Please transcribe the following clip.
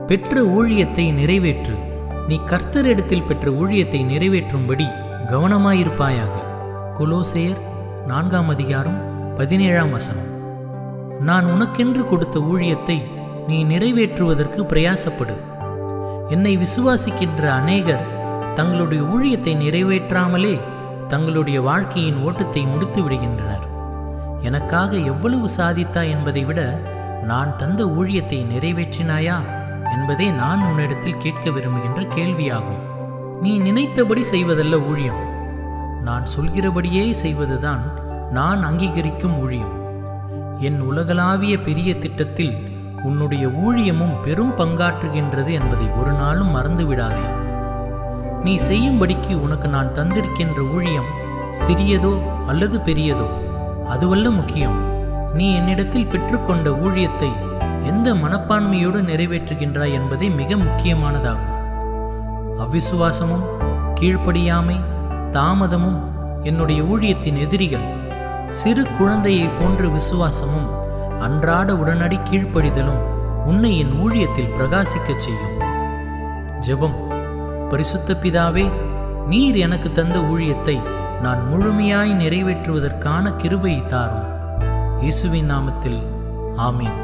பெற்ற ஊழியத்தை நிறைவேற்று. நீ கர்த்தரிடத்தில் பெற்ற ஊழியத்தை நிறைவேற்றும்படி கவனமாயிருப்பாயாக. கொலோசையர் 4:17. நான் உனக்கென்று கொடுத்த ஊழியத்தை நீ நிறைவேற்றுவதற்கு பிரயாசப்படு. என்னை விசுவாசிக்கின்ற அநேகர் தங்களுடைய ஊழியத்தை நிறைவேற்றாமலே தங்களுடைய வாழ்க்கையின் ஓட்டத்தை முடித்து விடுகின்றனர். எனக்காக எவ்வளவு சாதித்தாய் என்பதை விட நான் தந்த ஊழியத்தை நிறைவேற்றினாயா என்பதே நான் உன்னிடத்தில் கேட்க விரும்புகின்ற கேள்வியாகும். நீ நினைத்தபடி செய்வதல்ல ஊழியம், நான் சொல்கிறபடியே செய்வதுதான் நான் அங்கீகரிக்கும் ஊழியம். என் உலகளாவிய பெரிய திட்டத்தில் உன்னுடைய ஊழியமும் பெரும் பங்காற்றுகின்றது என்பதை ஒரு நாளும் மறந்துவிடாதே. நீ செய்யும்படிக்கு உனக்கு நான் தந்திருக்கின்ற ஊழியம் சிறியதோ அல்லது பெரியதோ அதுவல்ல முக்கியம். நீ என்னிடத்தில் பெற்றுக்கொண்ட ஊழியத்தை எந்த மனப்பான்மையோடு நிறைவேற்றுகின்றாய் என்பதே மிக முக்கியமானதாகும். அவ்விசுவாசமும் கீழ்ப்படியாமை தாமதமும் என்னுடைய ஊழியத்தின் எதிரிகள். சிறு குழந்தையை போன்ற விசுவாசமும் அன்றாட உடனடி கீழ்ப்படிதலும் உன்னை என் ஊழியத்தில் பிரகாசிக்கச் செய்யும். ஜெபம். பரிசுத்த பிதாவே, நீர் எனக்கு தந்த ஊழியத்தை நான் முழுமையாய் நிறைவேற்றுவதற்கான கிருபையை தாரும். இயேசுவின் நாமத்தில் ஆமீன்.